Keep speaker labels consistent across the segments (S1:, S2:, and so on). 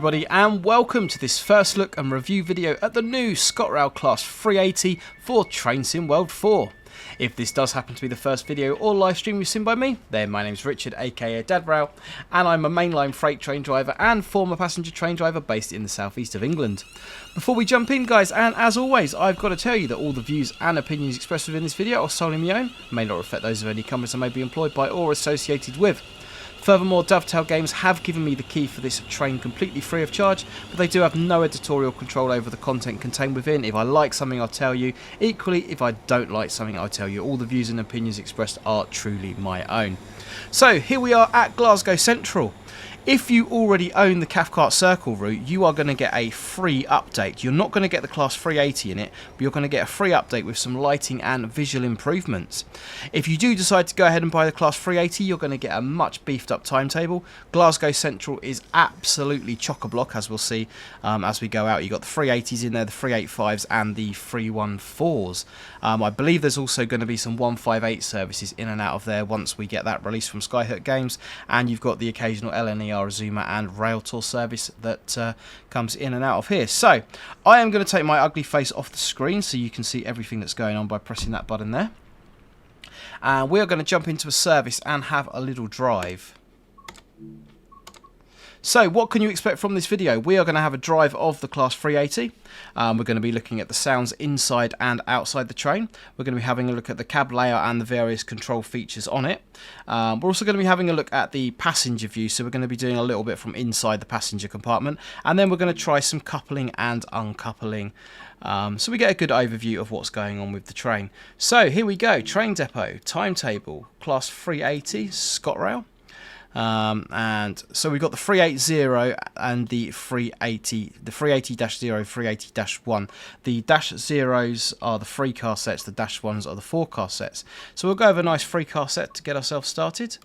S1: everybody, and welcome to this first look and review video at the new ScotRail Class 380 for Train Sim World 4. If this does happen to be the first video or live stream you've seen by me, then my name's Richard, aka DadRail, and I'm a mainline freight train driver and former passenger train driver based in the southeast of England. Before we jump in, guys, and as always, I've got to tell you that all the views and opinions expressed within this video are solely my own, may not reflect those of any companies I may be employed by or associated with. Furthermore, Dovetail Games have given me the key for this train completely free of charge, but they do have no editorial control over the content contained within. If I like something, I'll tell you. Equally, if I don't like something, I'll tell you. All the views and opinions expressed are truly my own. So, here we are at Glasgow Central. If you already own the Cathcart Circle Route, you are going to get a free update. You're not going to get the Class 380 in it, but you're going to get a free update with some lighting and visual improvements. If you do decide to go ahead and buy the Class 380, you're going to get a much beefed up timetable. Glasgow Central is absolutely chock-a-block, as we'll see as we go out. You've got the 380s in there, the 385s and the 314s. I believe there's also going to be some 158 services in and out of there once we get that released from Cathcart Games, and you've got the occasional LNE Azuma and Rail Tour service that comes in and out of here. So I am going to take my ugly face off the screen so you can see everything that's going on by pressing that button there, and we are going to jump into a service and have a little drive. So what can you expect from this video? We are going to have a drive of the Class 380. We're going to be looking at the sounds inside and outside the train. We're going to be having a look at the cab layout and the various control features on it. We're also going to be having a look at the passenger view, so we're going to be doing a little bit from inside the passenger compartment, and then we're going to try some coupling and uncoupling. So we get a good overview of what's going on with the train. So here we go, train depot, timetable, Class 380, ScotRail. And so we've got the 380 and the 380, the 380-0, 380-1. The dash zeros are the 3-car sets, the dash ones are the 4-car sets. So we'll go over a nice 3-car set to get ourselves started.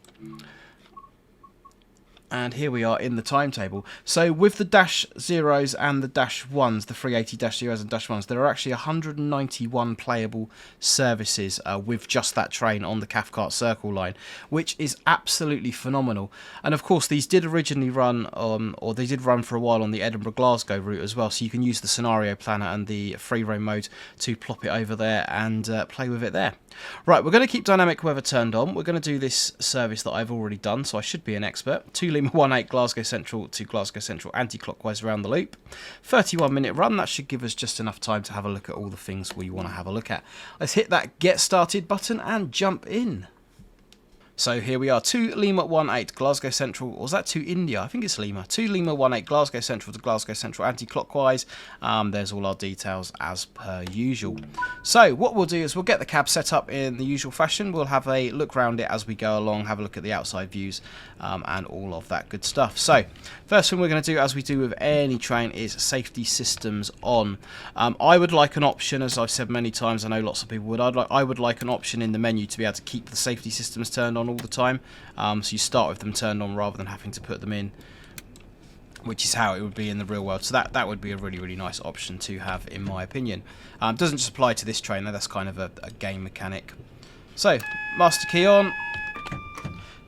S1: And here we are in the timetable. So with the dash zeros and the dash ones, the 380-0s and dash ones, there are actually 191 playable services with just that train on the Cathcart Circle line, which is absolutely phenomenal. And of course, these did originally run, or they did run for a while on the Edinburgh-Glasgow route as well. So you can use the scenario planner and the free roam mode to plop it over there and play with it there. Right, we're going to keep dynamic weather turned on. We're going to do this service that I've already done, so I should be an expert. 2 Lima 18 Glasgow Central to Glasgow Central anti-clockwise around the loop. 31-minute run. That should give us just enough time to have a look at all the things we want to have a look at. Let's hit that get started button and jump in. So here we are, 2 Lima 18 Glasgow Central, or was that to India? I think it's Lima. 2 Lima 18 Glasgow Central to Glasgow Central anti-clockwise. There's all our details as per usual. So what we'll do is we'll get the cab set up in the usual fashion. We'll have a look around it as we go along, have a look at the outside views and all of that good stuff. So first thing we're going to do, as we do with any train, is safety systems on. I would like an option, as I've said many times, I know lots of people would, I would like an option in the menu to be able to keep the safety systems turned on all the time, so you start with them turned on rather than having to put them in, which is how it would be in the real world. So that would be a really nice option to have, in my opinion. Doesn't just apply to this train though, that's kind of a game mechanic. So master key on,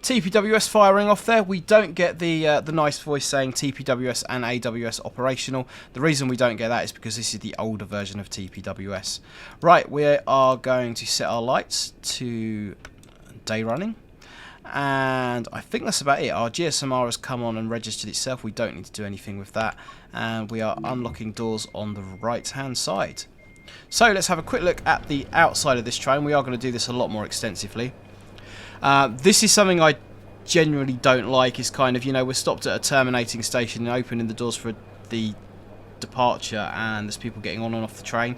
S1: TPWS firing off there. We don't get the nice voice saying TPWS and AWS operational. The reason we don't get that is because this is the older version of TPWS. Right, we are going to set our lights to day running, and I think that's about it. Our GSMR has come on and registered itself. We don't need to do anything with that, and we are unlocking doors on the right hand side. So let's have a quick look at the outside of this train. We are going to do this a lot more extensively. This is something I genuinely don't like, is kind of, you know, we're stopped at a terminating station and opening the doors for the departure, and there's people getting on and off the train.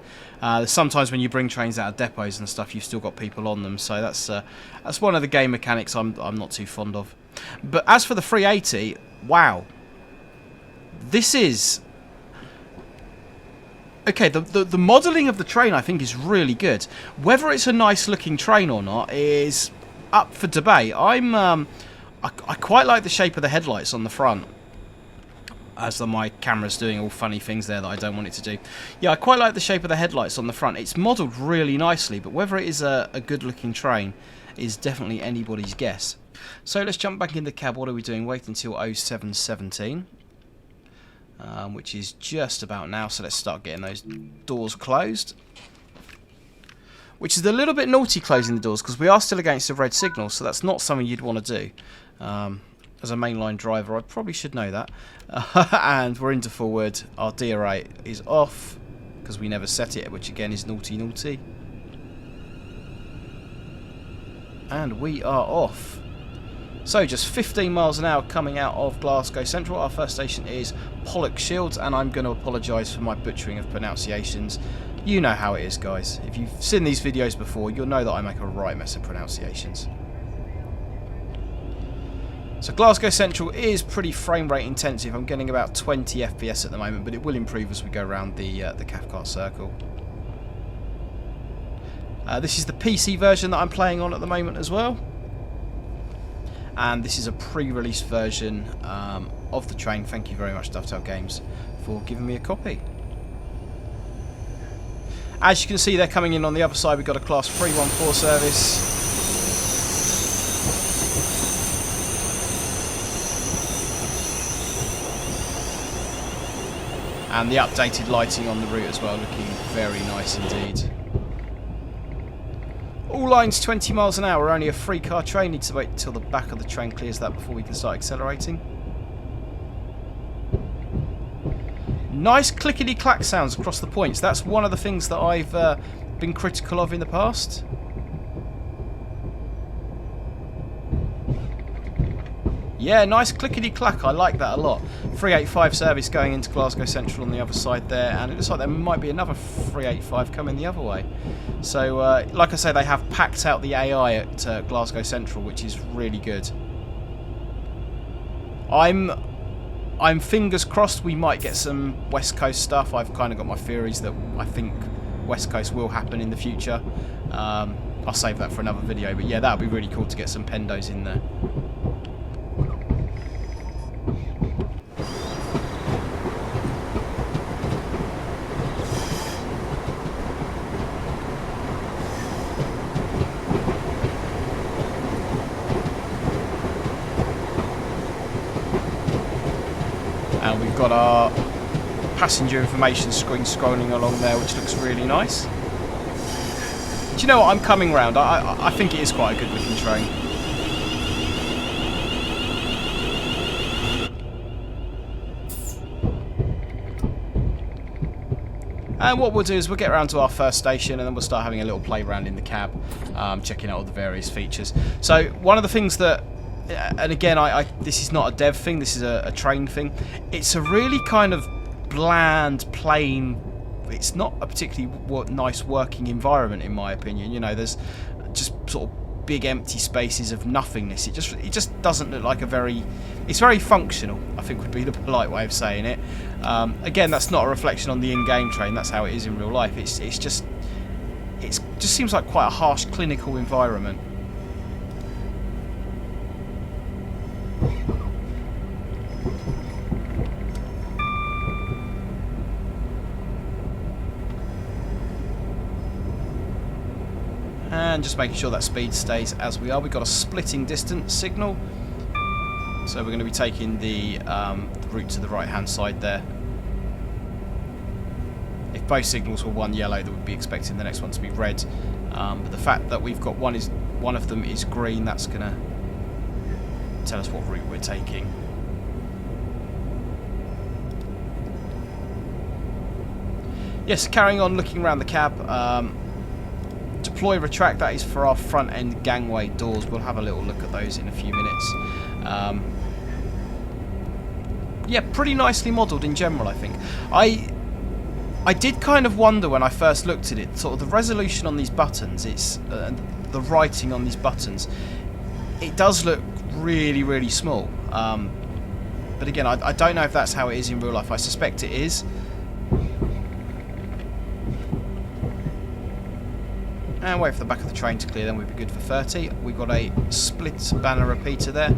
S1: Sometimes when you bring trains out of depots and stuff, you've still got people on them, so that's one of the game mechanics I'm not too fond of. But as for the 380, wow, this is okay. The modelling of the train, I think, is really good. Whether it's a nice looking train or not is up for debate. I quite like the shape of the headlights on the front, as my camera's doing all funny things there that I don't want it to do. Yeah, I quite like the shape of the headlights on the front. It's modelled really nicely, but whether it is a good looking train is definitely anybody's guess. So let's jump back in the cab. What are we doing? Wait until 0717. which is just about now. So let's start getting those doors closed. Which is a little bit naughty closing the doors because we are still against the red signal, so that's not something you'd want to do. As a mainline driver, I probably should know that. And we're into forward. Our DRA is off because we never set it, which again is naughty, naughty. And we are off. So just 15 miles an hour coming out of Glasgow Central. Our first station is Pollock Shields, and I'm going to apologise for my butchering of pronunciations. You know how it is, guys. If you've seen these videos before, you'll know that I make a right mess of pronunciations. So Glasgow Central is pretty frame rate intensive. I'm getting about 20 FPS at the moment, but it will improve as we go around the Cathcart Circle. This is the PC version that I'm playing on at the moment as well. And this is a pre-release version of the train. Thank you very much, Dovetail Games, for giving me a copy. As you can see, they're coming in on the other side. We've got a Class 314 service. And the updated lighting on the route as well, looking very nice indeed. All lines 20 miles an hour, only a 3-car train. Need to wait until the back of the train clears that before we can start accelerating. Nice clickety-clack sounds across the points. That's one of the things that I've been critical of in the past. Yeah, nice clickety-clack. I like that a lot. 385 service going into Glasgow Central on the other side there, and it looks like there might be another 385 coming the other way. So, like I say, they have packed out the AI at Glasgow Central, which is really good. I'm fingers crossed we might get some West Coast stuff. I've kind of got my theories that I think West Coast will happen in the future. I'll save that for another video, but yeah, that would be really cool to get some pendos in there. And we've got our passenger information screen scrolling along there, which looks really nice. Do you know what? I'm coming round. I think it is quite a good looking train. And what we'll do is we'll get around to our first station, and then we'll start having a little play around in the cab, checking out all the various features. So one of the things that, and again, this is not a dev thing, this is a train thing. It's a really kind of bland, plain, it's not a particularly nice working environment in my opinion. You know, there's just sort of big empty spaces of nothingness. It just doesn't look like it's very functional, I think would be the polite way of saying it. Again, that's not a reflection on the in-game train, that's how it is in real life. It just seems like quite a harsh clinical environment. And just making sure that speed stays as we are. We've got a splitting distance signal, so we're going to be taking the route to the right hand side there. If both signals were one yellow, that would be expecting the next one to be red, but the fact that we've got one of them is green, that's going to tell us what route we're taking. Yes, carrying on looking around the cab. Deploy, retract, that is for our front end gangway doors. We'll have a little look at those in a few minutes. Yeah, pretty nicely modelled in general, I think. I did kind of wonder when I first looked at it, sort of the resolution on these buttons, the writing on these buttons, it does look really, really small. But again, I don't know if that's how it is in real life. I suspect it is. And wait for the back of the train to clear, then we'd be good for 30. We've got a split banner repeater there.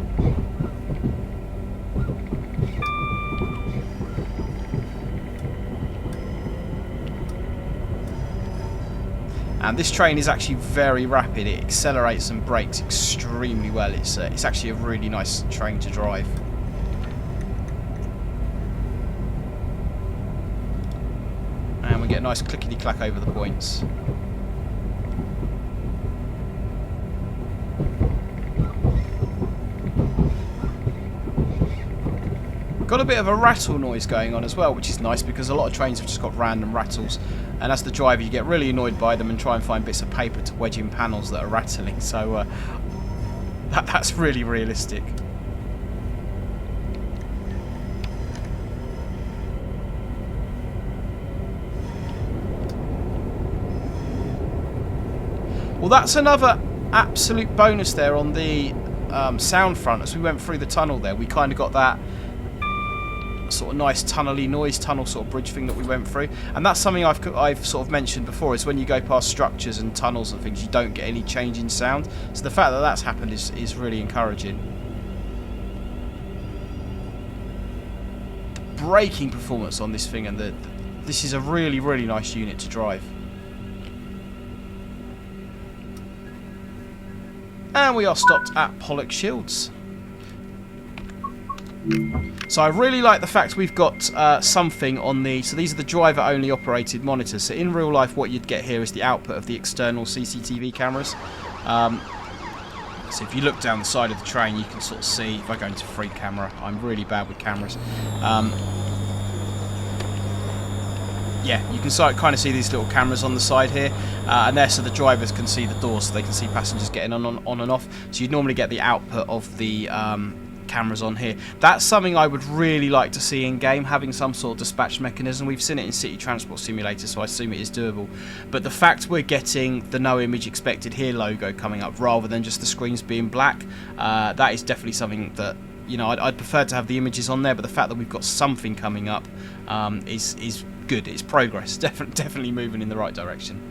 S1: And this train is actually very rapid. It accelerates and brakes extremely well. It's actually a really nice train to drive. a nice clickety-clack over the points. Got a bit of a rattle noise going on as well, which is nice because a lot of trains have just got random rattles, and as the driver you get really annoyed by them and try and find bits of paper to wedge in panels that are rattling, so that's really realistic. Well, that's another absolute bonus there on the sound front. As we went through the tunnel there, we kind of got that sort of nice tunnely noise tunnel sort of bridge thing that we went through, and that's something I've sort of mentioned before, is when you go past structures and tunnels and things, you don't get any change in sound. So the fact that that's happened is really encouraging. Braking performance on this thing, and this is a really, really nice unit to drive. And we are stopped at Pollock Shields. So I really like the fact we've got something on the... So these are the driver-only operated monitors. So in real life, what you'd get here is the output of the external CCTV cameras. So if you look down the side of the train, you can sort of see... If I go into free camera, I'm really bad with cameras. Yeah, you can kind of see these little cameras on the side here, and there, so the drivers can see the doors, so they can see passengers getting on and off. So you'd normally get the output of the cameras on here. That's something I would really like to see in game, having some sort of dispatch mechanism. We've seen it in City Transport Simulator, so I assume it is doable. But the fact we're getting the no image expected here logo coming up rather than just the screens being black, that is definitely something that, you know, I'd prefer to have the images on there, but the fact that we've got something coming up is good. It's progress. Definitely moving in the right direction.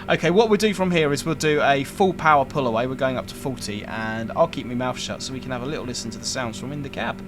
S1: Okay, what we'll do from here is we'll do a full power pull away. We're going up to 40, and I'll keep my mouth shut so we can have a little listen to the sounds from in the cab.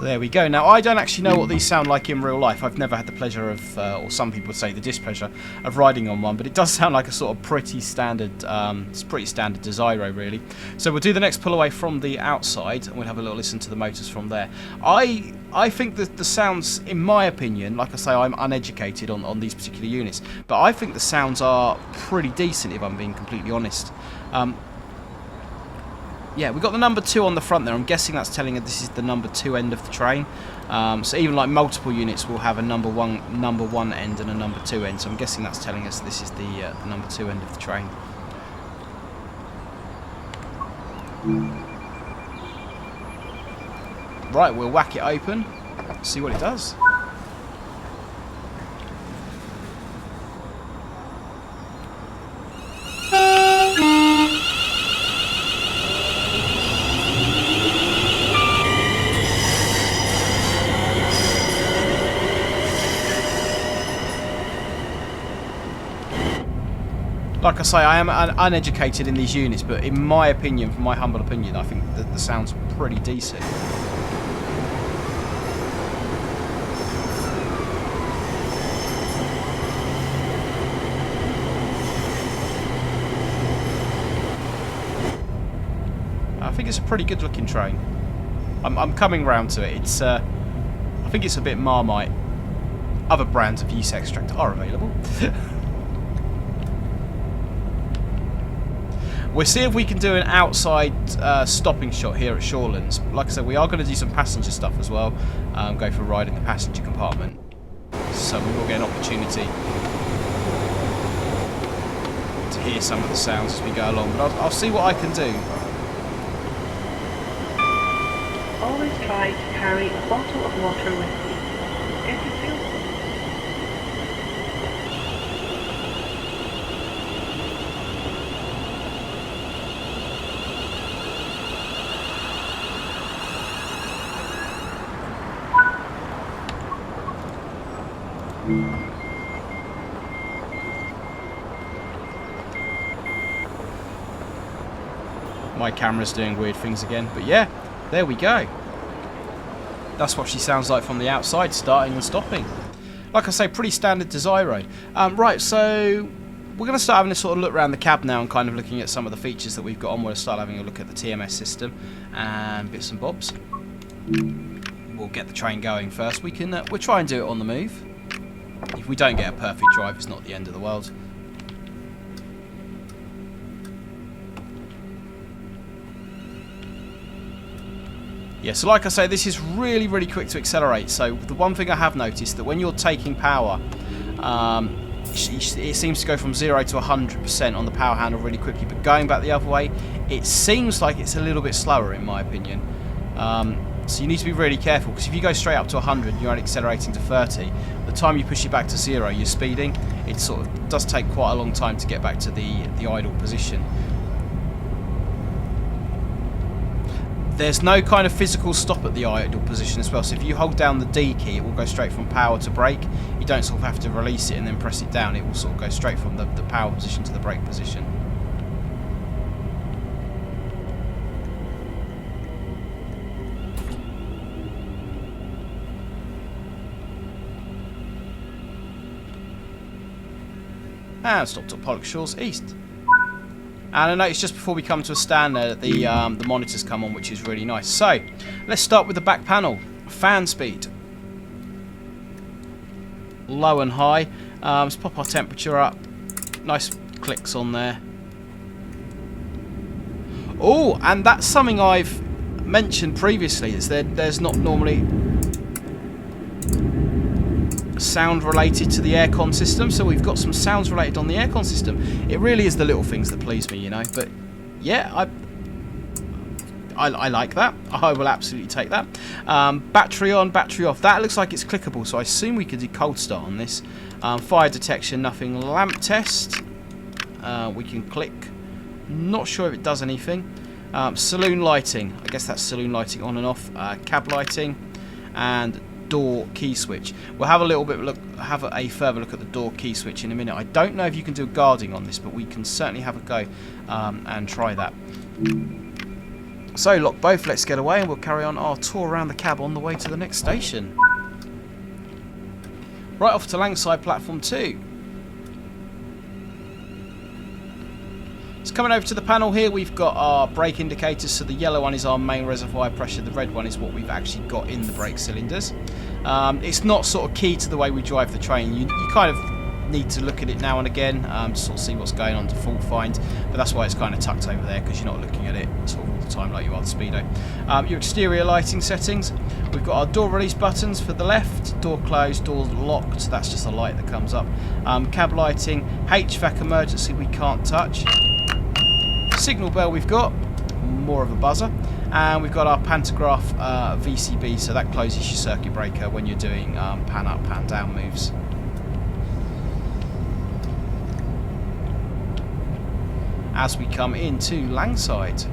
S1: There we go. Now, I don't actually know what these sound like in real life. I've never had the pleasure of, or some people would say the displeasure, of riding on one, but it does sound like a sort of pretty standard, it's pretty standard Desiro, really. So we'll do the next pull away from the outside, and we'll have a little listen to the motors from there. I think that the sounds, in my opinion, like I say, I'm uneducated on these particular units, but I think the sounds are pretty decent, if I'm being completely honest. Yeah, we've got the number 2 on the front there. I'm guessing that's telling us this is the number 2 end of the train. So even like multiple units will have a number one end and a number 2 end. So I'm guessing that's telling us this is the number 2 end of the train. Right, we'll whack it open, see what it does. Like I say, I am uneducated in these units, but in my opinion, from my humble opinion, I think that the sound's pretty decent. I think it's a pretty good looking train. I'm coming round to it. It's I think it's a bit Marmite. Other brands of yeast extract are available. We'll see if we can do an outside stopping shot here at Shorelands. Like I said, we are going to do some passenger stuff as well. Go for a ride in the passenger compartment. So we will get an opportunity to hear some of the sounds as we go along. But I'll see what I can do.
S2: Always try to carry a bottle of water with you. If you feel
S1: My camera's doing weird things again, but yeah, there we go. That's what she sounds like from the outside, starting and stopping. Like I say, pretty standard Desiro. Right, so we're going to start having a sort of look around the cab now and kind of looking at some of the features that we've got on. We'll start having a look at the TMS system and bits and bobs. We'll get the train going first. We'll try and do it on the move. If we don't get a perfect drive, it's not the end of the world. Yeah, so like I say, this is really, really quick to accelerate. So the one thing I have noticed, that when you're taking power, it seems to go from 0 to 100% on the power handle really quickly. But going back the other way, it seems like it's a little bit slower in my opinion. So you need to be really careful, because if you go straight up to 100 and you're accelerating to 30, the time you push it back to 0, you're speeding. It sort of does take quite a long time to get back to the idle position. There's no kind of physical stop at the idle position as well, so if you hold down the D key, it will go straight from power to brake. You don't sort of have to release it and then press it down. It will sort of go straight from the power position to the brake position. And stopped at Pollock Shores East. And I noticed just before we come to a stand there that the monitors come on, which is really nice. So, let's start with the back panel. Fan speed. Low and high. Let's pop our temperature up. Nice clicks on there. Oh, and that's something I've mentioned previously. Is there's not normally sound related to the aircon system, so we've got some sounds related on the aircon system. It really is the little things that please me, you know. But yeah, I like that. I will absolutely take that. Battery on, battery off. That looks like it's clickable, so I assume we could do cold start on this. Fire detection, nothing. Lamp test. We can click. Not sure if it does anything. Saloon lighting. I guess that's saloon lighting on and off. Cab lighting and door key switch. We'll have a little bit have a further look at the door key switch in a minute. I don't know if you can do guarding on this, but we can certainly have a go and try that. So lock both, let's get away and we'll carry on our tour around the cab on the way to the next station. Right off to Langside platform 2. So coming over to the panel here, we've got our brake indicators. So the yellow one is our main reservoir pressure, the red one is what we've actually got in the brake cylinders. It's not sort of key to the way we drive the train. You kind of need to look at it now and again to sort of see what's going on to fault find, but that's why it's kind of tucked over there, because you're not looking at it sort of all the time like you are the Speedo. Your exterior lighting settings, we've got our door release buttons for the left, door closed, door locked, that's just a light that comes up. Cab lighting, HVAC emergency we can't touch. Signal bell we've got, more of a buzzer, and we've got our pantograph VCB, so that closes your circuit breaker when you're doing pan up, pan down moves. As we come into Langside.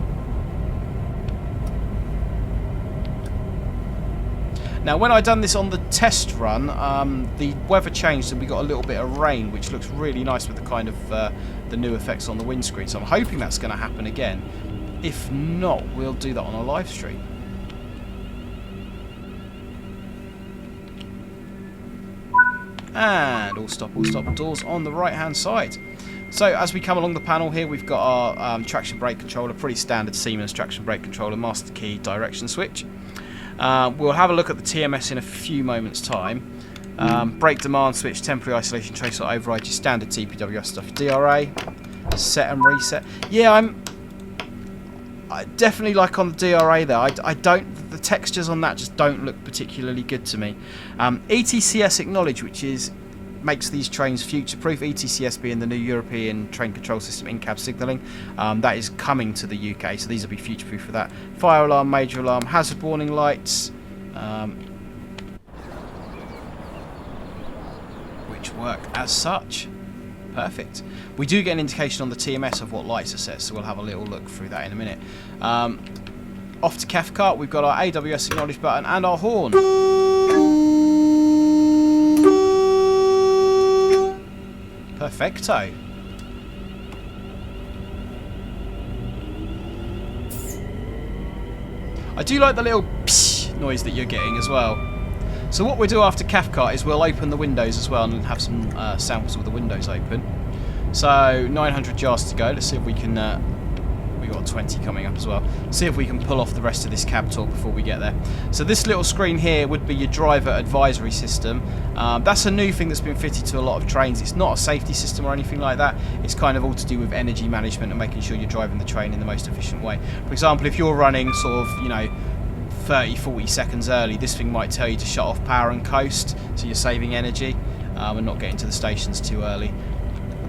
S1: Now when I done this on the test run, the weather changed and we got a little bit of rain, which looks really nice with the kind of the new effects on the windscreen. So I'm hoping that's going to happen again. If not, we'll do that on a live stream. And all stop doors on the right hand side. So as we come along the panel here, we've got our traction brake controller, pretty standard Siemens traction brake controller, master key, direction switch. We'll have a look at the TMS in a few moments' time. Brake demand switch, temporary isolation tracer override, your standard TPWS stuff. DRA, set and reset. Yeah, I definitely like on the DRA there. I don't. The textures on that just don't look particularly good to me. ETCS acknowledge, which makes these trains future-proof. ETCS being the new European train control system in-cab signalling. That is coming to the UK, so these will be future-proof for that. Fire alarm, major alarm, hazard warning lights, which work as such. Perfect. We do get an indication on the TMS of what lights are set, so we'll have a little look through that in a minute. Off to Cathcart, we've got our AWS acknowledge button and our horn. Perfecto. I do like the little psh noise that you're getting as well. So what we'll do after Cathcart is we'll open the windows as well and have some samples with the windows open. So 900 yards to go. Let's see if we can... we've got 20 coming up as well. See if we can pull off the rest of this cab talk before we get there. So this little screen here would be your driver advisory system. That's a new thing that's been fitted to a lot of trains. It's not a safety system or anything like that. It's kind of all to do with energy management and making sure you're driving the train in the most efficient way. For example, if you're running sort of, you know, 30-40 seconds early, this thing might tell you to shut off power and coast, so you're saving energy and not getting to the stations too early.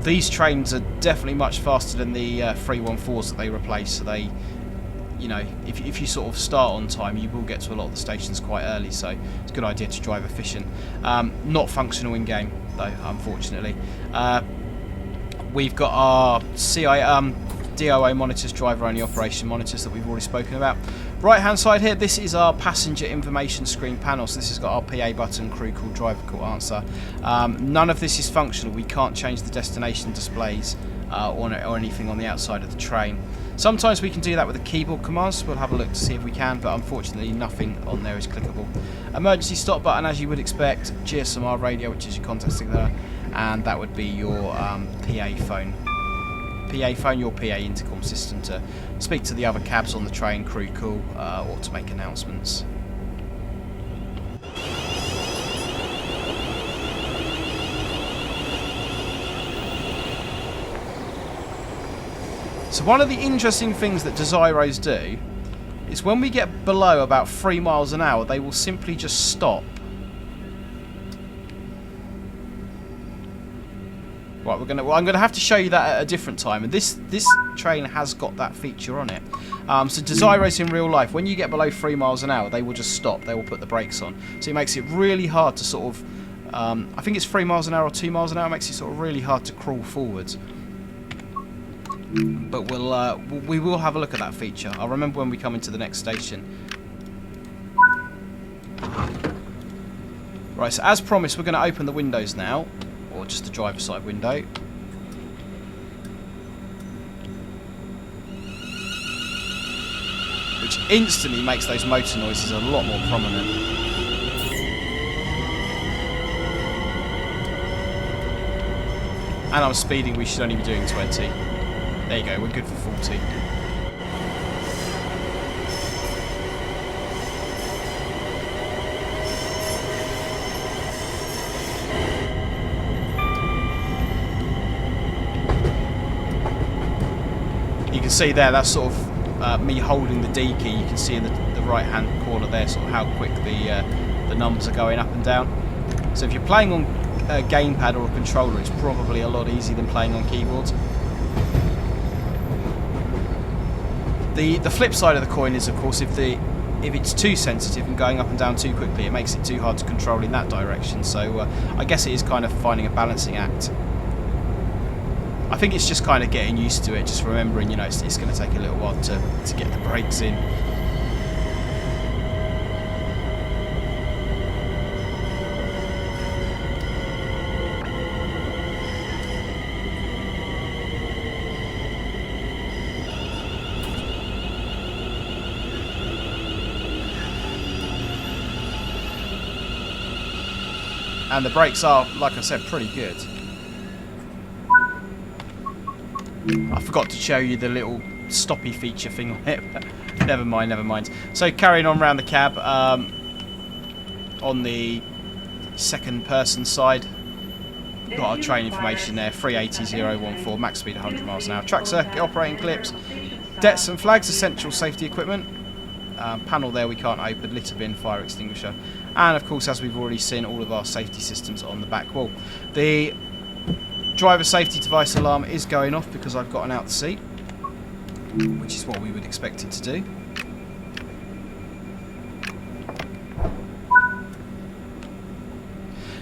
S1: These trains are definitely much faster than the 314s that they replace, so they, you know, if you sort of start on time, you will get to a lot of the stations quite early, so it's a good idea to drive efficient. Not functional in game though, unfortunately. We've got our DOA monitors, driver only operation monitors, that we've already spoken about. Right hand side here, this is our passenger information screen panel. So this has got our PA button, crew call, driver call, answer. None of this is functional. We can't change the destination displays or anything on the outside of the train. Sometimes we can do that with the keyboard commands. We'll have a look to see if we can, but unfortunately nothing on there is clickable. Emergency stop button, as you would expect. GSMR radio, which is your contact signaler, and that would be your PA phone. Your PA intercom system to speak to the other cabs on the train, crew call, or to make announcements. So one of the interesting things that Desiros do is when we get below about 3 miles an hour, they will simply just stop. Right, I'm gonna have to show you that at a different time, and this train has got that feature on it. So Desiros in real life, when you get below 3 miles an hour, they will just stop. They will put the brakes on. So it makes it really hard to sort of, I think it's 3 miles an hour or 2 miles an hour, makes it sort of really hard to crawl forwards. But we will have a look at that feature. I'll remember when we come into the next station. Right, so as promised, we're going to open the windows now. Or just the driver's side window. Which instantly makes those motor noises a lot more prominent. And I'm speeding, we should only be doing 20. There you go, we're good for 40. You can see there, that's sort of me holding the D key. You can see in the right hand corner there sort of how quick the numbers are going up and down. So if you're playing on a gamepad or a controller, it's probably a lot easier than playing on keyboards. The flip side of the coin is, of course, if it's too sensitive and going up and down too quickly, it makes it too hard to control in that direction. So I guess it is kind of finding a balancing act. I think it's just kind of getting used to it, just remembering, you know, it's going to take a little while to get the brakes in. And the brakes are, like I said, pretty good. I forgot to show you the little stoppy feature thing on it, but never mind, never mind. So carrying on around the cab, on the second person side, got our train information there, 380014, max speed 100 miles an hour, track circuit, operating clips, debts and flags, essential safety equipment, panel there we can't open, litter bin, fire extinguisher, and of course, as we've already seen, all of our safety systems on the back wall. The driver safety device alarm is going off because I've gotten out the seat, which is what we would expect it to do.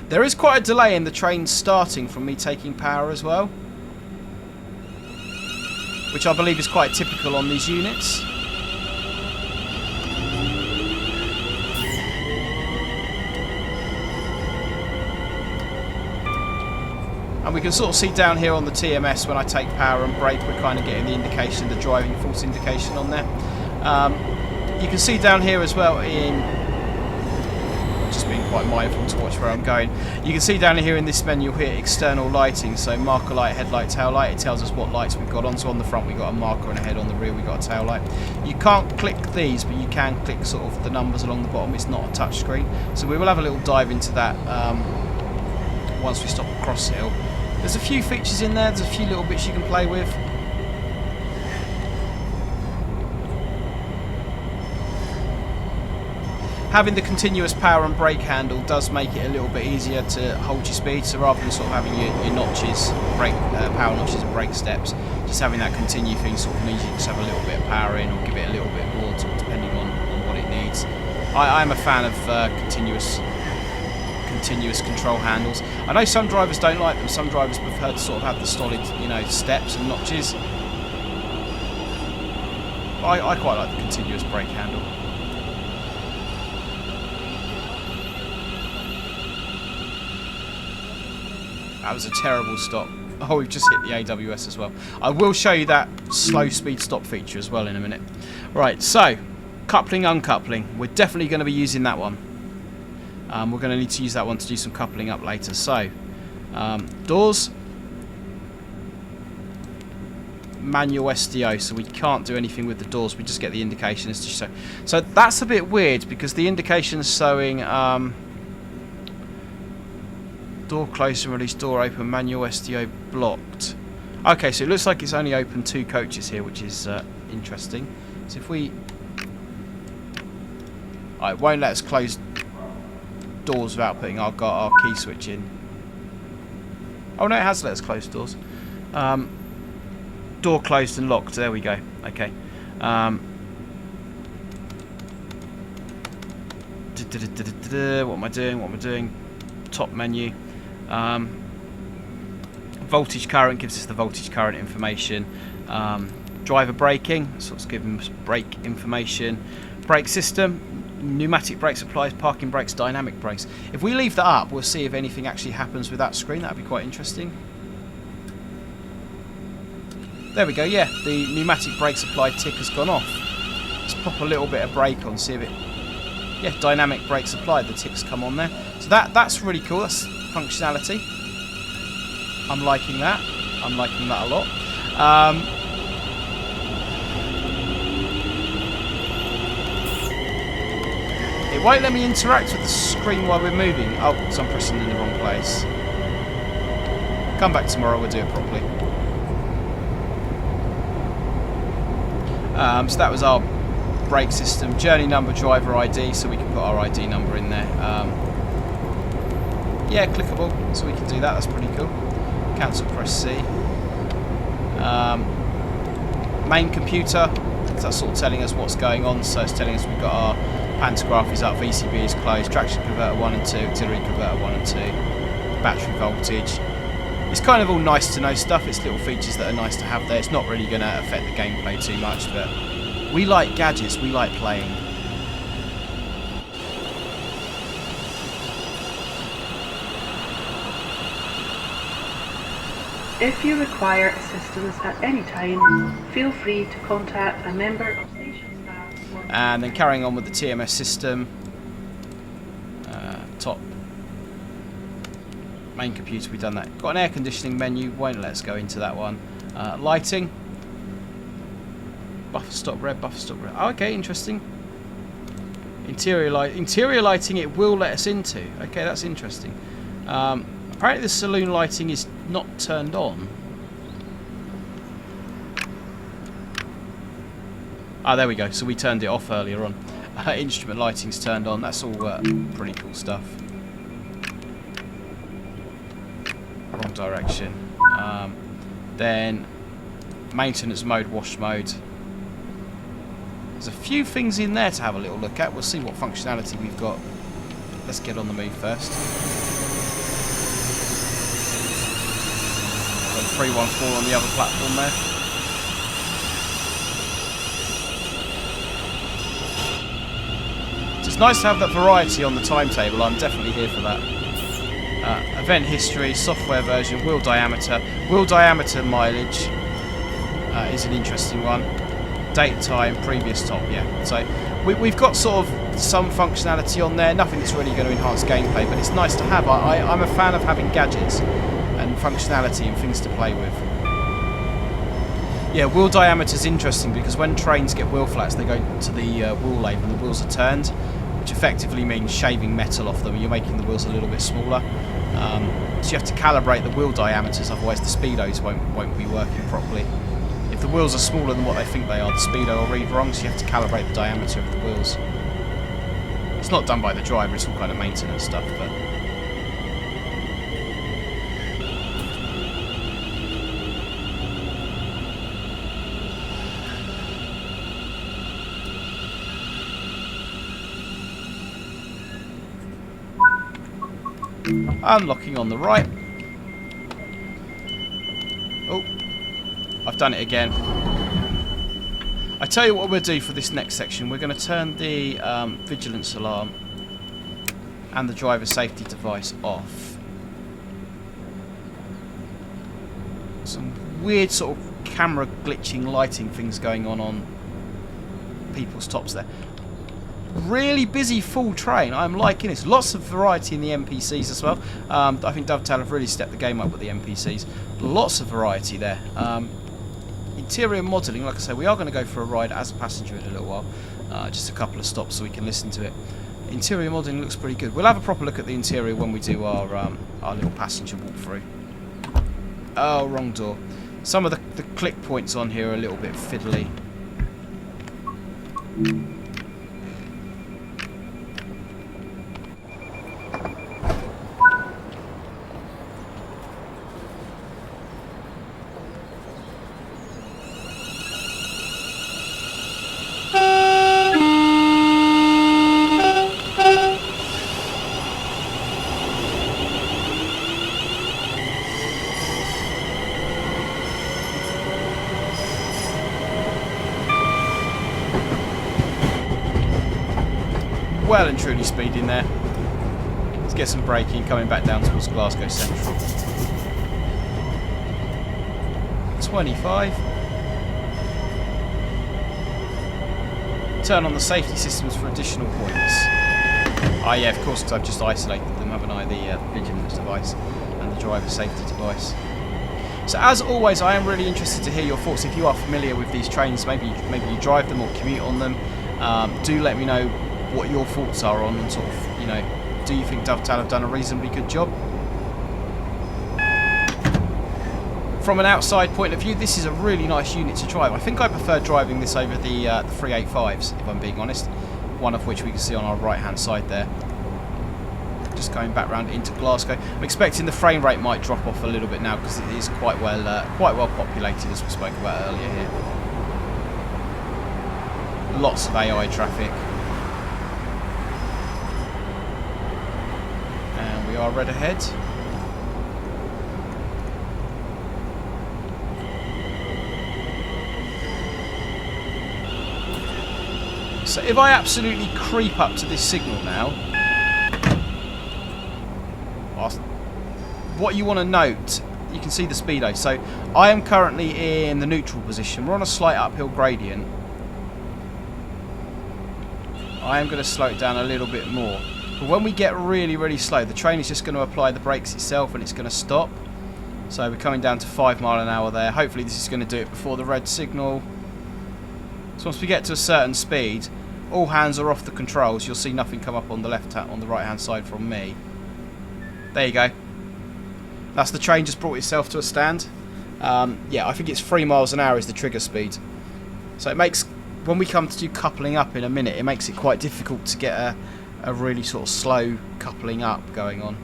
S1: There is quite a delay in the train starting from me taking power as well, which I believe is quite typical on these units. And we can sort of see down here on the TMS when I take power and brake, we're kind of getting the indication, the driving force indication on there. You can see down here as well just being quite mindful to watch where I'm going. You can see down here in this menu here, external lighting, so marker light, headlight, tail light. It tells us what lights we've got on. So on the front we've got a marker and a head, on the rear we've got a tail light. You can't click these, but you can click sort of the numbers along the bottom. It's not a touch screen. So we will have a little dive into that once we stop at Cross Hill. There's a few features in there, there's a few little bits you can play with. Having the continuous power and brake handle does make it a little bit easier to hold your speed, so rather than sort of having your notches, power notches and brake steps, just having that continue thing sort of means you just have a little bit of power in or give it a little bit more depending on what it needs. I'm a fan of continuous control handles. I know some drivers don't like them, some drivers prefer to sort of have the solid, steps and notches. I quite like the continuous brake handle. That was a terrible stop. Oh, we've just hit the AWS as well. I will show you that slow speed stop feature as well in a minute. Right, so, coupling, uncoupling. We're definitely going to be using that one. We're going to need to use that one to do some coupling up later. So, doors. Manual SDO, so we can't do anything with the doors. We just get the indication as to show. So that's a bit weird because the indication is showing... door closed and release, door open, manual SDO blocked. Okay, so it looks like it's only open 2 coaches here, which is interesting. So if we... it won't let us close doors without putting our key switch in. Oh no, it has let us close doors. Door closed and locked, there we go. Okay. What am I doing? Top menu. Voltage current gives us the voltage current information. Driver braking, so it's giving us brake information. Brake system, pneumatic brakes applies, parking brakes, dynamic brakes. If we leave that up, we'll see if anything actually happens with that screen. That'd be quite interesting. There we go, yeah, the pneumatic brakes applied tick has gone off. Let's pop a little bit of brake on, see if it... Yeah, dynamic brakes applied, the ticks come on there. So that's really cool, that's functionality. I'm liking that. I'm liking that a lot. It won't let me interact with the screen while we're moving. Oh, so I'm pressing in the wrong place. Come back tomorrow, we'll do it properly. So that was our brake system. Journey number, driver ID, so we can put our ID number in there. Yeah, clickable, so we can do that. That's pretty cool. Cancel, press C. Main computer, that's sort of telling us what's going on. So it's telling us we've got our pantograph is up, VCB is closed, traction converter 1 and 2, auxiliary converter 1 and 2, battery voltage. It's kind of all nice to know stuff. It's little features that are nice to have there. It's not really going to affect the gameplay too much, but we like gadgets, we like playing.
S2: If you require assistance at any time, feel free to contact a member of station staff.
S1: And then carrying on with the TMS system, top main computer, we've done that. Got an air conditioning menu, won't let us go into that one. Lighting. Buffer stop red, buffer stop red. Oh, okay, interesting. Interior lighting it will let us into. Okay, that's interesting. Apparently the saloon lighting is not turned on. Ah, there we go. So we turned it off earlier on. Instrument lighting's turned on. That's all pretty cool stuff. Wrong direction. Then maintenance mode, wash mode. There's a few things in there to have a little look at. We'll see what functionality we've got. Let's get on the move first. Got 314 on the other platform there. So it's nice to have that variety on the timetable. I'm definitely here for that. Event history, software version, wheel diameter. Wheel diameter mileage is an interesting one. Date, time, previous top, yeah. So we've got sort of some functionality on there. Nothing that's really going to enhance gameplay, but it's nice to have. I'm a fan of having gadgets and functionality and things to play with. Yeah, wheel diameter is interesting because when trains get wheel flats, they go to the wheel lathe and the wheels are turned, which effectively means shaving metal off them. You're making the wheels a little bit smaller. So you have to calibrate the wheel diameters, otherwise the speedos won't be working properly. If the wheels are smaller than what they think they are, the speedo will read wrong, so you have to calibrate the diameter of the wheels. It's not done by the driver, it's all kind of maintenance stuff, but... Unlocking on the right. Oh, I've done it again. I tell you what we'll do for this next section. We're going to turn the vigilance alarm and the driver safety device off. Some weird sort of camera glitching lighting things going on people's tops there. Really busy full train. I'm liking this. Lots of variety in the NPCs as well. I think Dovetail have really stepped the game up with the NPCs. Lots of variety there. Interior modelling, like I say, we are going to go for a ride as a passenger in a little while. Just a couple of stops so we can listen to it. Interior modelling looks pretty good. We'll have a proper look at the interior when we do our little passenger walkthrough. Oh, wrong door. Some of the click points on here are a little bit fiddly. Well and truly speeding there. Let's get some braking coming back down towards Glasgow Central. 25. Turn on the safety systems for additional points. Ah, yeah, of course, because I've just isolated them, haven't I? The vigilance device and the driver safety device. So as always, I am really interested to hear your thoughts. If you are familiar with these trains, maybe you drive them or commute on them, do let me know what your thoughts are on, and sort of, you know, do you think Dovetail have done a reasonably good job? From an outside point of view, this is a really nice unit to drive. I think I prefer driving this over the 385s, if I'm being honest. One of which we can see on our right hand side there. Just going back round into Glasgow. I'm expecting the frame rate might drop off a little bit now because it is quite well populated, as we spoke about earlier here. Lots of AI traffic. We are red ahead. So if I absolutely creep up to this signal now, what you want to note, you can see the speedo. So I am currently in the neutral position. We're on a slight uphill gradient. I am going to slow it down a little bit more. But when we get really, really slow, the train is just going to apply the brakes itself and it's going to stop. So we're coming down to 5 mile an hour there. Hopefully this is going to do it before the red signal. So once we get to a certain speed, all hands are off the controls. You'll see nothing come up on the on the right hand side from me. There you go. That's the train just brought itself to a stand. Yeah, I think it's 3 miles an hour is the trigger speed. So it makes, when we come to do coupling up in a minute, it makes it quite difficult to get a really sort of slow coupling up going on.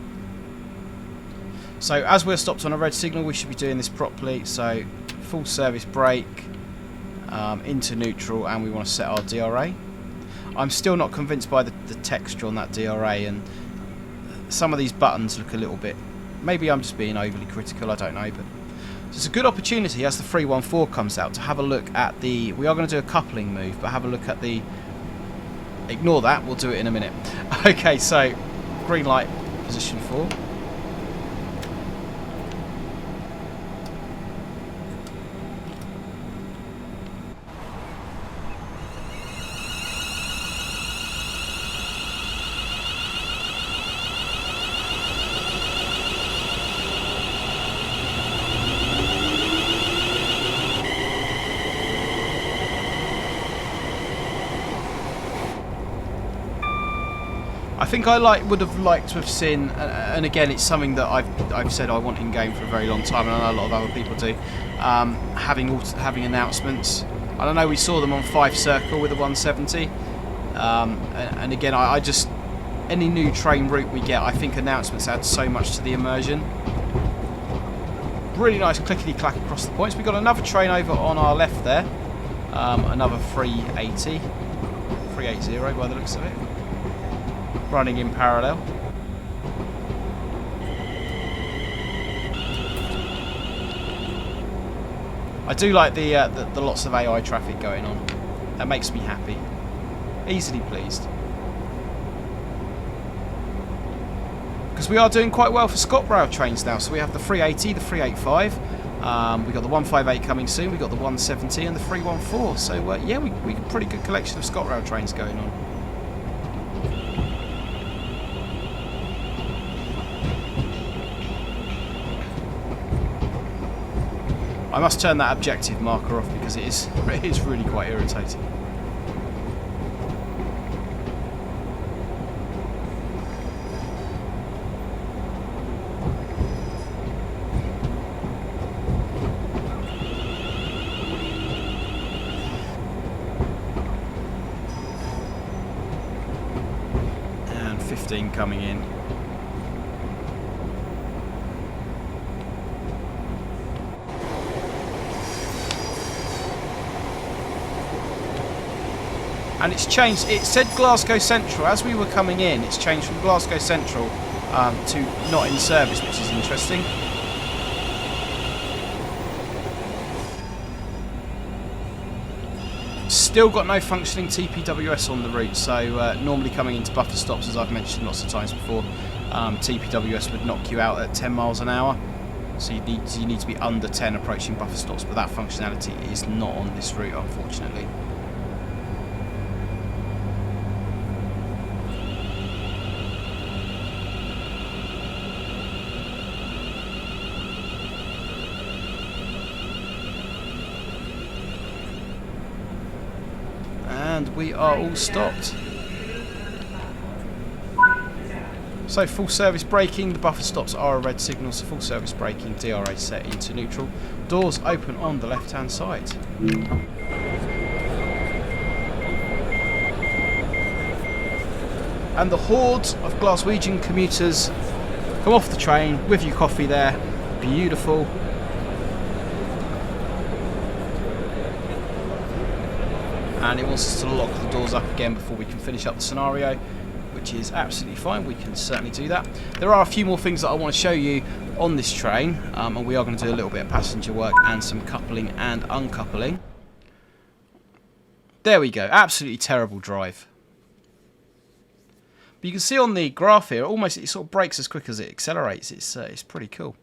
S1: So as we're stopped on a red signal, we should be doing this properly. So full service brake, into neutral, and we want to set our DRA. I'm still not convinced by the texture on that DRA, and some of these buttons look a little bit, maybe I'm just being overly critical, I don't know, but so it's a good opportunity as the 314 comes out to have a look at the, we are going to do a coupling move, but have a look at the, ignore that, we'll do it in a minute. Okay, so green light, position 4. I think I would have liked to have seen, and again it's something that I've said I want in game for a very long time, and I know a lot of other people do, having announcements. I don't know, we saw them on 5 Circle with the 170, and again I just, any new train route we get, I think announcements add so much to the immersion. Really nice clickety clack across the points. We've got another train over on our left there, another 380 by the looks of it, running in parallel. I do like the lots of AI traffic going on. That makes me happy. Easily pleased. Because we are doing quite well for ScotRail trains now. So we have the 380, the 385. We've got the 158 coming soon. We've got the 170 and the 314. So yeah, we got a pretty good collection of ScotRail trains going on. I must turn that objective marker off because it is really quite irritating. And 15 coming in. And it's changed, it said Glasgow Central, as we were coming in, it's changed from Glasgow Central to not in service, which is interesting. Still got no functioning TPWS on the route, so normally coming into buffer stops, as I've mentioned lots of times before, TPWS would knock you out at 10 miles an hour. So you need to be under 10 approaching buffer stops, but that functionality is not on this route, unfortunately. And we are all stopped. So full service braking, the buffer stops are a red signal, so full service braking, DRA set into neutral. Doors open on the left hand side. And the horde of Glaswegian commuters come off the train with your coffee there. Beautiful. And it wants us to lock the doors up again before we can finish up the scenario, which is absolutely fine. We can certainly do that. There are a few more things that I want to show you on this train, and we are going to do a little bit of passenger work and some coupling and uncoupling. There we go. Absolutely terrible drive. But you can see on the graph here, it sort of brakes as quick as it accelerates. It's pretty cool.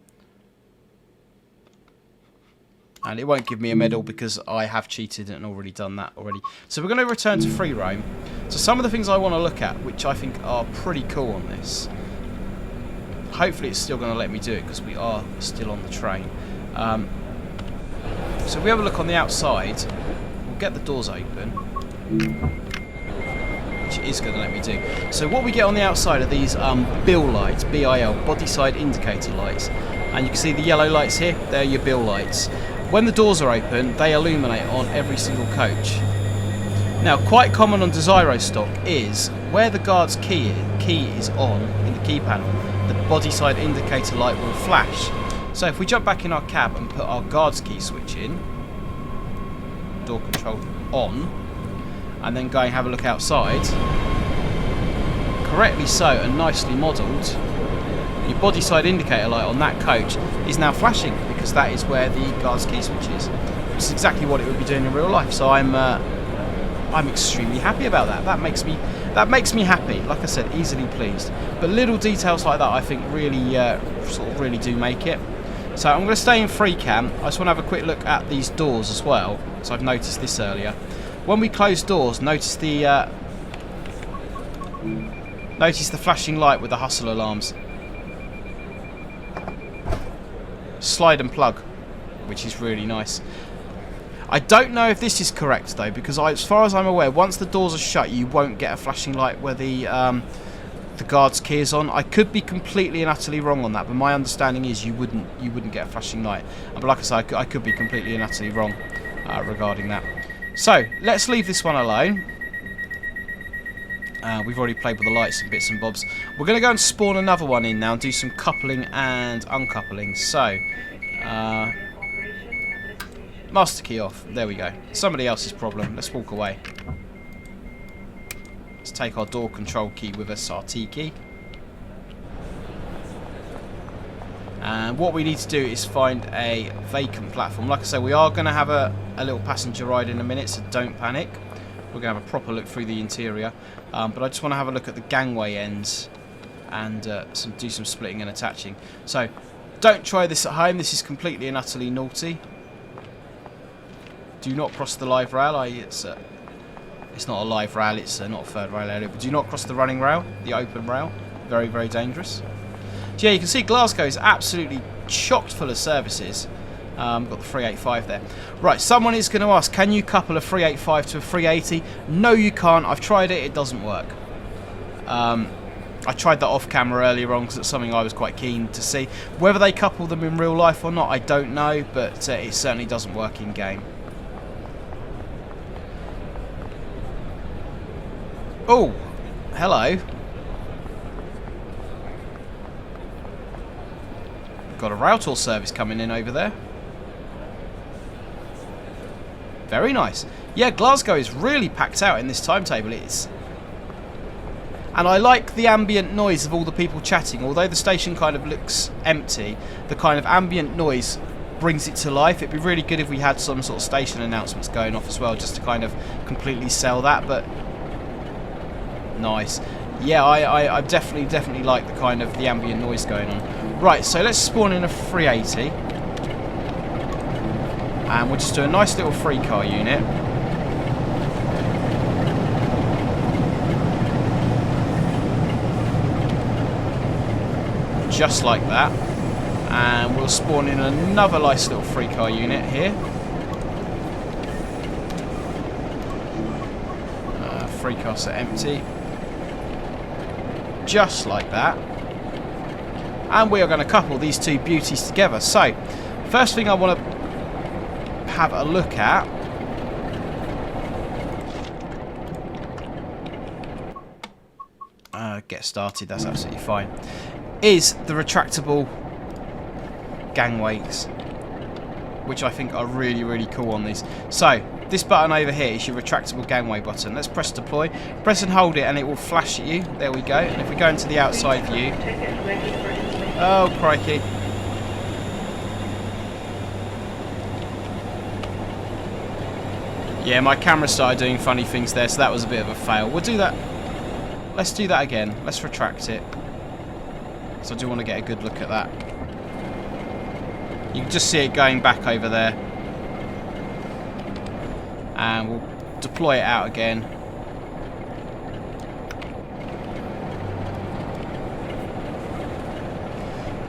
S1: And it won't give me a medal because I have cheated and already done that already. So we're going to return to free roam. So some of the things I want to look at, which I think are pretty cool on this. Hopefully it's still going to let me do it because we are still on the train. So if we have a look on the outside, we'll get the doors open, which it is going to let me do. So what we get on the outside are these bill lights, BIL, body side indicator lights. And you can see the yellow lights here, they're your bill lights. When the doors are open, they illuminate on every single coach. Now, quite common on Desiro stock is where the guard's key is on in the key panel, the body side indicator light will flash. So if we jump back in our cab and put our guard's key switch in, door control on, and then go and have a look outside, correctly so and nicely modelled, your body side indicator light on that coach is now flashing because that is where the guard's key switch is. Which is exactly what it would be doing in real life. So I'm extremely happy about that. That makes me happy. Like I said, easily pleased. But little details like that, I think, really really do make it. So I'm going to stay in free cam. I just want to have a quick look at these doors as well, because I've noticed this earlier. When we close doors, notice the flashing light with the hustle alarms. Slide and plug, which is really nice. I don't know if this is correct though, because as far as I'm aware, once the doors are shut, you won't get a flashing light where the guard's key is on. I could be completely and utterly wrong on that, but my understanding is you wouldn't get a flashing light. But like I said, I could be completely and utterly wrong regarding that. So let's leave this one alone. We've already played with the lights and bits and bobs. We're going to go and spawn another one in now and do some coupling and uncoupling. So, master key off. There we go. Somebody else's problem. Let's walk away. Let's take our door control key with us, our T key. And what we need to do is find a vacant platform. Like I said, we are going to have a little passenger ride in a minute, so don't panic. We're going to have a proper look through the interior. But I just want to have a look at the gangway ends and do some splitting and attaching. So, don't try this at home. This is completely and utterly naughty. Do not cross the live rail. It's not a live rail. It's not a third rail area. But do not cross the running rail, the open rail. Very, very dangerous. So yeah, you can see Glasgow is absolutely chocked full of services. Got the 385 there. Right, someone is going to ask, can you couple a 385 to a 380? No, you can't. I've tried it. It doesn't work. I tried that off camera earlier on because it's something I was quite keen to see. Whether they couple them in real life or not, I don't know, but it certainly doesn't work in game. Oh, hello. Got a rail tour service coming in over there. Very nice. Yeah, Glasgow is really packed out in this timetable. And I like the ambient noise of all the people chatting. Although the station kind of looks empty, the kind of ambient noise brings it to life. It'd be really good if we had some sort of station announcements going off as well, just to kind of completely sell that. But nice. Yeah, I definitely like the kind of the ambient noise going on. Right, so let's spawn in a 380. And we'll just do a nice little free car unit. Just like that. And we'll spawn in another nice little free car unit here. Free cars are empty. Just like that. And we are going to couple these two beauties together. So, first thing I want to have a look at get started, that's absolutely fine, is the retractable gangways, which I think are really cool on these. So this button over here is your retractable gangway button. Let's press deploy, press and hold it and it will flash at you. There we go. And if we go into the outside view, oh crikey, yeah, my camera started doing funny things there, so that was a bit of a fail. We'll do that. Let's do that again. Let's retract it. So I do want to get a good look at that. You can just see it going back over there. And we'll deploy it out again.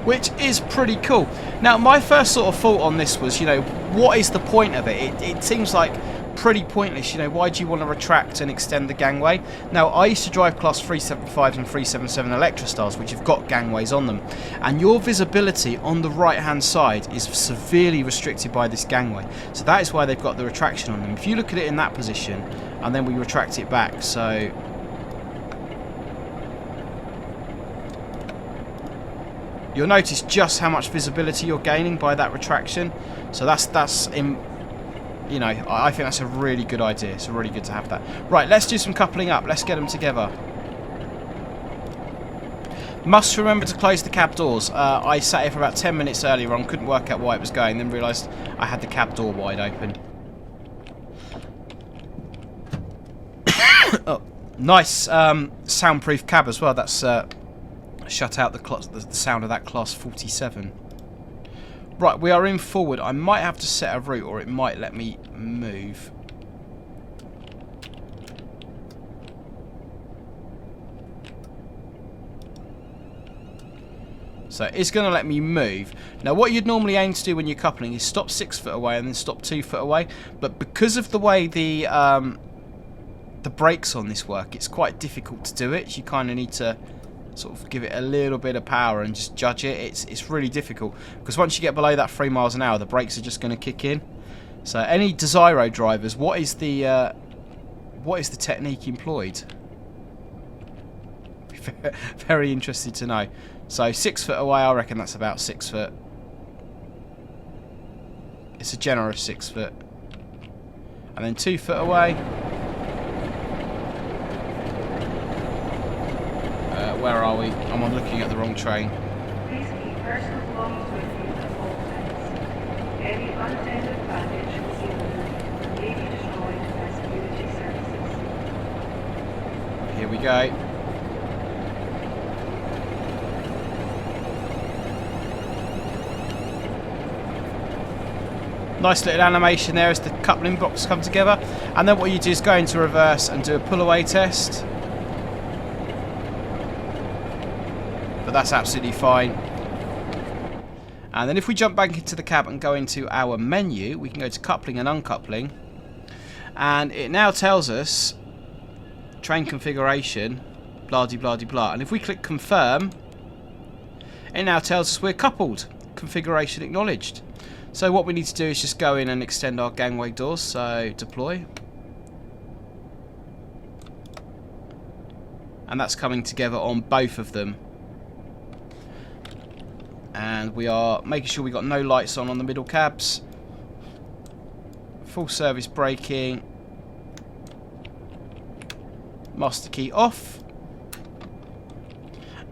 S1: which is pretty cool. Now, my first sort of thought on this was, you know, what is the point of it? It seems like pretty pointless. You know, why do you want to retract and extend the gangway? Now, I used to drive Class 375s and 377 Electrostars, which have got gangways on them, and your visibility on the right-hand side is severely restricted by this gangway. So that is why they've got the retraction on them. If you look at it in that position, and then we retract it back, so you'll notice just how much visibility you're gaining by that retraction. So that's in, you know, I think that's a really good idea. It's really good to have that. Right, let's do some coupling up. Let's get them together. Must remember to close the cab doors. I sat here for about 10 minutes earlier on, couldn't work out why it was going, then realised I had the cab door wide open. Oh, nice soundproof cab as well. That's shut out the sound of that Class 47. Right, we are in forward. I might have to set a route, or it might let me move. So it's going to let me move. Now, what you'd normally aim to do when you're coupling is stop 6 foot away and then stop 2 foot away. But because of the way the brakes on this work, it's quite difficult to do it. You kind of need to sort of give it a little bit of power and just judge it. It's really difficult because once you get below that 3 miles an hour, the brakes are just going to kick in. So any Desiro drivers, what is the technique employed? Very interested to know. So 6 foot away, I reckon that's about 6 foot. It's a generous 6 foot. And then 2 foot away. Where are we? I'm looking at the wrong train.
S2: Please keep personal belongings with you at all times. Any unattended baggage will be removed and may be destroyed by security services.
S1: Here we go. Nice little animation there as the coupling blocks come together. And then what you do is go into reverse and do a pull away test. But that's absolutely fine. And then if we jump back into the cab and go into our menu, we can go to coupling and uncoupling. And it now tells us train configuration, blah de blah de blah. And if we click confirm, it now tells us we're coupled. Configuration acknowledged. So what we need to do is just go in and extend our gangway doors. So deploy. And that's coming together on both of them. And we are making sure we got no lights on the middle cabs. Full service braking. Master key off.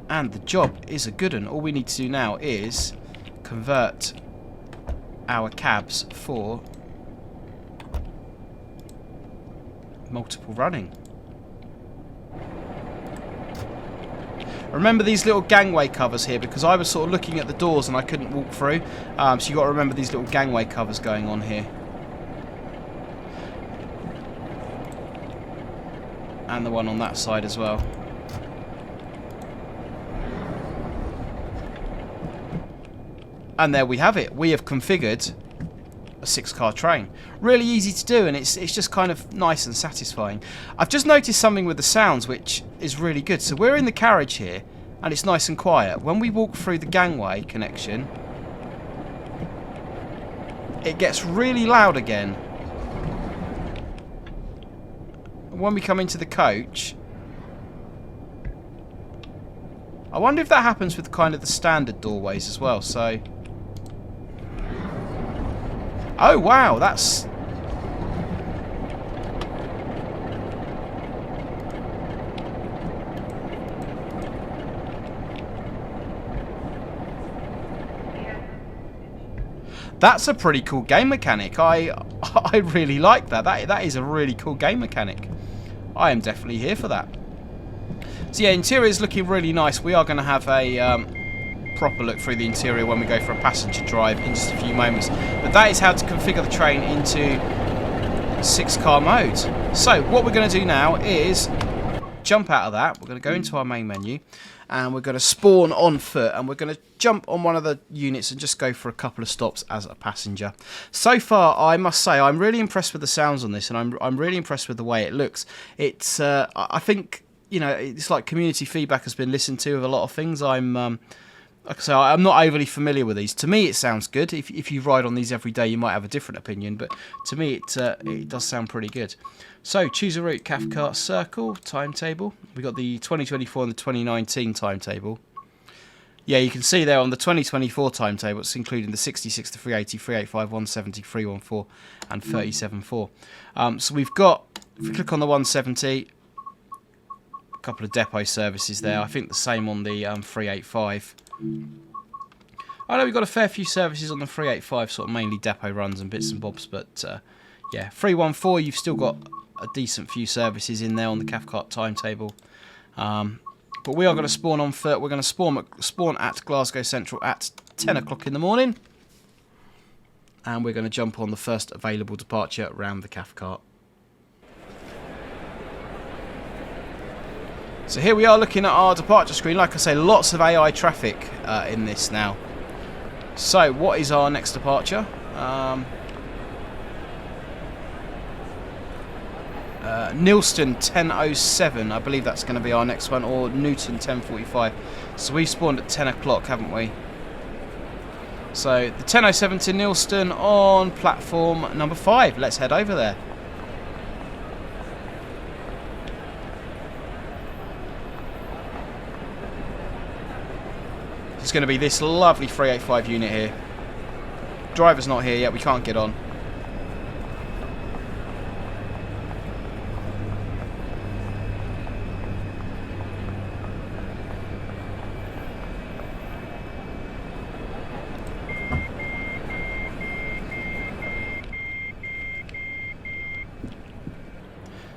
S1: And the job is a good one. All we need to do now is convert our cabs for multiple running. Remember these little gangway covers here, because I was sort of looking at the doors and I couldn't walk through. So you got to remember these little gangway covers going on here. And the one on that side as well. And there we have it. We have configured a 6-car train. Really easy to do, and it's just kind of nice and satisfying. I've just noticed something with the sounds which is really good. So we're in the carriage here and it's nice and quiet. When we walk through the gangway connection, it gets really loud again. When we come into the coach, I wonder if that happens with kind of the standard doorways as well. So oh wow, that's... that's a pretty cool game mechanic. I really like that. That is a really cool game mechanic. I am definitely here for that. So yeah, interior is looking really nice. We are going to have a proper look through the interior when we go for a passenger drive in just a few moments. But that is how to configure the train into 6-car mode. So what we're going to do now is jump out of that. We're going to go into our main menu, and we're going to spawn on foot, and we're going to jump on one of the units and just go for a couple of stops as a passenger. So far, I must say, I'm really impressed with the sounds on this, and I'm really impressed with the way it looks. It's I think, you know, it's like community feedback has been listened to with a lot of things. Like I say, I'm not overly familiar with these. To me, it sounds good. If you ride on these every day, you might have a different opinion, but to me, it does sound pretty good. So, choose a route, Cathcart Circle, timetable. We've got the 2024 and the 2019 timetable. Yeah, you can see there on the 2024 timetable, it's including the 66, the 380, 385, 170, 314, and 37.4. So we've got, if we click on the 170, a couple of depot services there. I think the same on the 385. I know we've got a fair few services on the 385, sort of mainly depot runs and bits and bobs, but yeah, 314, you've still got a decent few services in there on the Cathcart timetable. But we are going to spawn on foot. We're going to spawn at Glasgow Central at 10 o'clock in the morning. And we're going to jump on the first available departure around the Cathcart. So here we are looking at our departure screen. Like I say, lots of AI traffic in this now. So what is our next departure? Nilston 10:07, I believe that's going to be our next one, or Newton 10:45. So we spawned at 10 o'clock, haven't we? So the 10:07 to Nilston on platform number 5. Let's head over there. It's going to be this lovely 385 unit here. Driver's not here yet, we can't get on.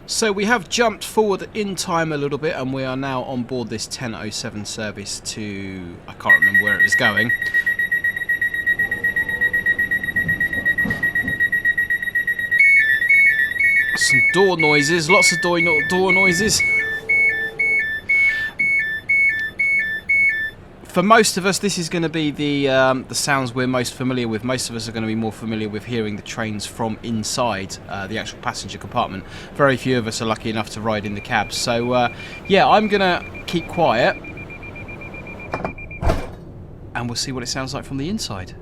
S1: So we have jumped forward in time a little bit, and we are now on board this 10:07 service to, I can't remember where it was going. Some door noises, lots of door noises. For most of us, this is going to be the sounds we're most familiar with. Most of us are going to be more familiar with hearing the trains from inside the actual passenger compartment. Very few of us are lucky enough to ride in the cabs. So, yeah, I'm going to keep quiet. And we'll see what it sounds like from the inside.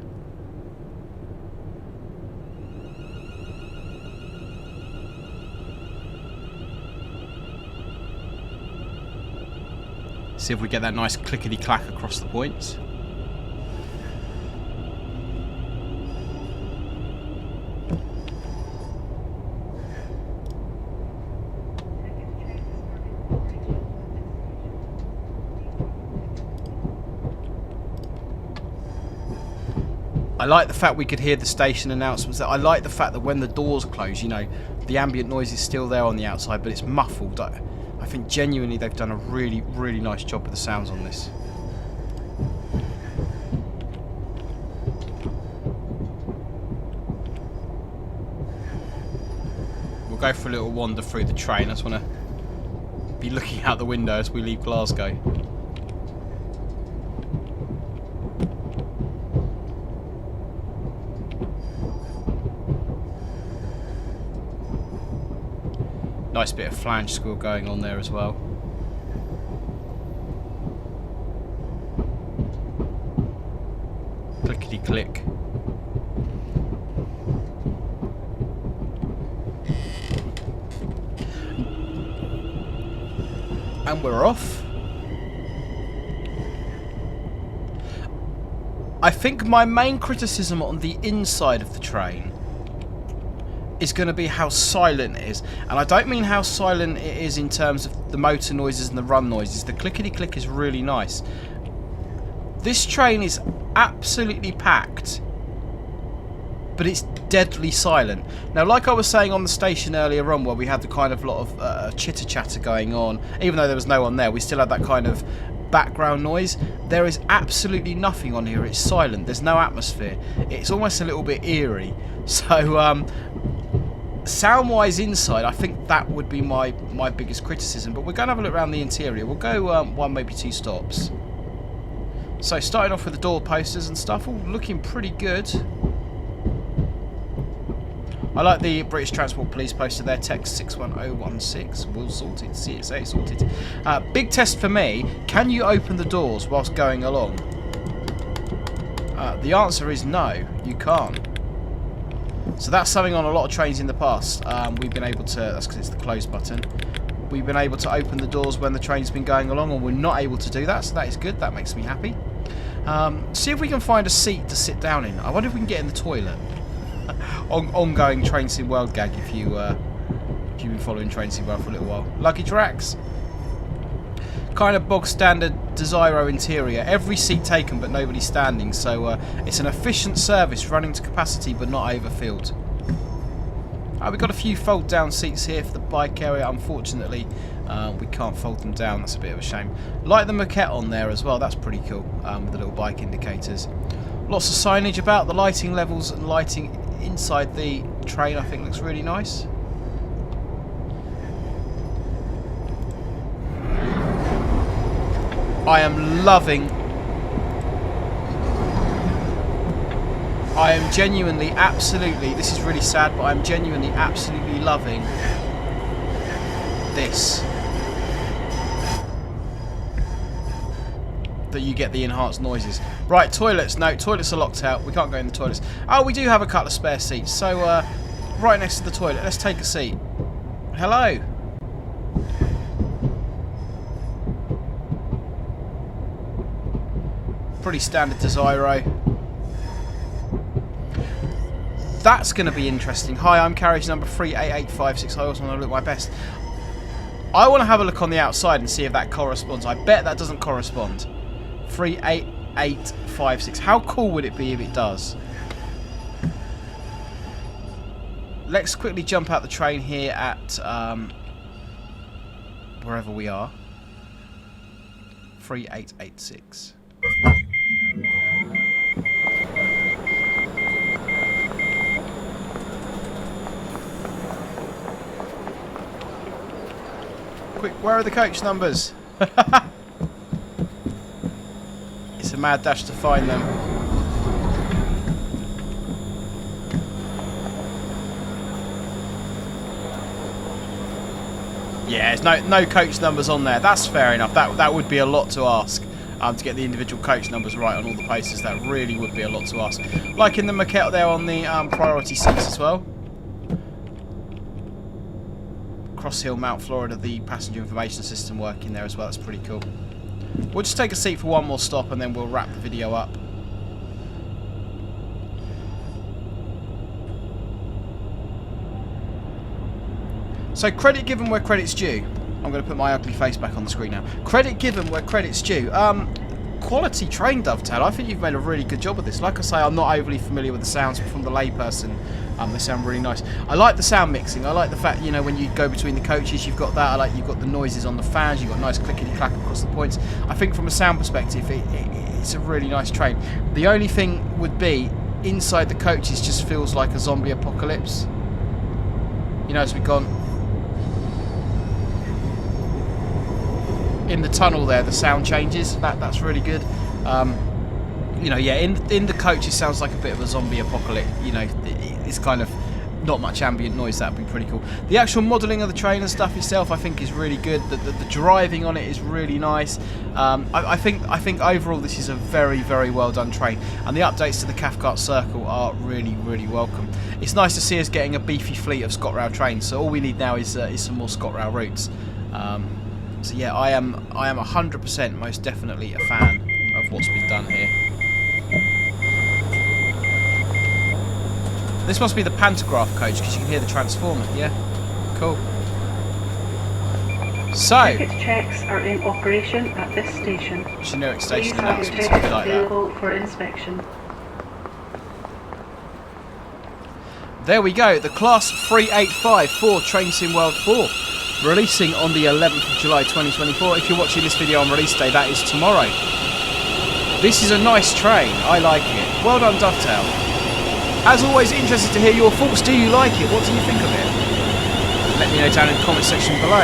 S1: See if we get that nice clickety-clack across the points. I like the fact we could hear the station announcements. I like the fact that when the doors close, you know, the ambient noise is still there on the outside, but it's muffled. I think genuinely they've done a really, really nice job with the sounds on this. We'll go for a little wander through the train. I just want to be looking out the window as we leave Glasgow. Nice bit of flange squeal going on there as well. Clickety click. And we're off. I think my main criticism on the inside of the train is going to be how silent it is. And I don't mean how silent it is in terms of the motor noises and the run noises. The clickety click is really nice. This train is absolutely packed, but it's deadly silent. Now, like I was saying on the station earlier on, where we had the kind of lot of chitter chatter going on, even though there was no one there, we still had that kind of background noise. There is absolutely nothing on here. It's silent. There's no atmosphere. It's almost a little bit eerie. So sound-wise inside, I think that would be my biggest criticism. But we're going to have a look around the interior. We'll go 1, maybe 2 stops. So starting off with the door posters and stuff, all looking pretty good. I like the British Transport Police poster there, text 61016, will sorted, CSA sorted. Big test for me, can you open the doors whilst going along? The answer is no, you can't. So that's something on a lot of trains in the past. We've been able to, that's because it's the close button. We've been able to open the doors when the train's been going along, and we're not able to do that, so that is good, that makes me happy. See if we can find a seat to sit down in. I wonder if we can get in the toilet. Ongoing Train Sim World gag if you've been following Train Sim World for a little while. Lucky Tracks. Kind of bog standard Desiro interior. Every seat taken but nobody standing, so it's an efficient service running to capacity but not overfilled. We've got a few fold down seats here for the bike area. Unfortunately we can't fold them down, that's a bit of a shame. Like the maquette on there as well, that's pretty cool, with the little bike indicators. Lots of signage about the lighting levels and lighting inside the train, I think looks really nice. I am loving, I am genuinely, absolutely, this is really sad, but I'm genuinely, absolutely loving this. That you get the enhanced noises. Right, toilets. No, toilets are locked out. We can't go in the toilets. Oh, we do have a couple of spare seats. So, right next to the toilet. Let's take a seat. Hello. Pretty standard Desiro. That's going to be interesting. Hi, I'm carriage number 38856. I also want to look my best. I want to have a look on the outside and see if that corresponds. I bet that doesn't correspond. 38856. How cool would it be if it does? Let's quickly jump out the train here at wherever we are. 3886. Quick, where are the coach numbers? It's a mad dash to find them. Yeah, there's no coach numbers on there. That's fair enough. That would be a lot to ask. To get the individual coach numbers right on all the posters, that really would be a lot to ask. Like in the maquette there on the priority seats as well. Cross Hill, Mount Florida, the passenger information system working there as well. That's pretty cool. We'll just take a seat for one more stop and then we'll wrap the video up. So credit given where credit's due. I'm going to put my ugly face back on the screen now. Credit given where credit's due. Quality train dovetail. I think you've made a really good job of this. Like I say, I'm not overly familiar with the sounds, but from the layperson, they sound really nice. I like the sound mixing. I like the fact, you know, when you go between the coaches, you've got that. I like you've got the noises on the fans. You've got nice clickety-clack across the points. I think from a sound perspective, it's a really nice train. The only thing would be, inside the coaches just feels like a zombie apocalypse. You know, as we've gone... In the tunnel there, the sound changes. That's really good. You know, yeah, in the coach it sounds like a bit of a zombie apocalypse. You know, it's kind of not much ambient noise. That'd be pretty cool. The actual modelling of the train and stuff itself, I think, is really good. The driving on it is really nice. I think overall this is a very, very well done train, and the updates to the Cathcart Circle are really, really welcome. It's nice to see us getting a beefy fleet of ScotRail trains. So all we need now is some more ScotRail routes. So yeah, I am 100% most definitely a fan of what's been done here. This must be the pantograph coach because you can hear the transformer. Yeah, cool. So,
S2: ticket checks are in operation at this station.
S1: Generic station
S2: Please have your
S1: announcements,
S2: tickets
S1: like that.
S2: available for inspection.
S1: There we go, the Class 3854 Train Sim World 4. Releasing on the 11th of July 2024. If you're watching this video on release day, that is tomorrow. This is a nice train. I like it. Well done, Dovetail. As always, interested to hear your thoughts. Do you like it? What do you think of it? Let me know down in the comment section below.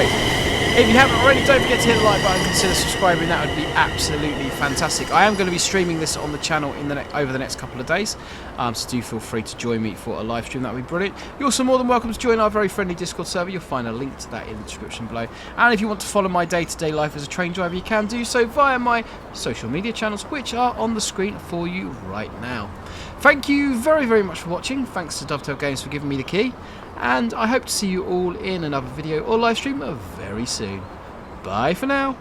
S1: If you haven't already, don't forget to hit the like button, consider subscribing, that would be absolutely fantastic. I am going to be streaming this on the channel over the next couple of days, so do feel free to join me for a live stream, that would be brilliant. You're also more than welcome to join our very friendly Discord server, you'll find a link to that in the description below. And if you want to follow my day-to-day life as a train driver, you can do so via my social media channels, which are on the screen for you right now. Thank you very, very much for watching, thanks to Dovetail Games for giving me the key. And I hope to see you all in another video or live stream very soon. Bye for now.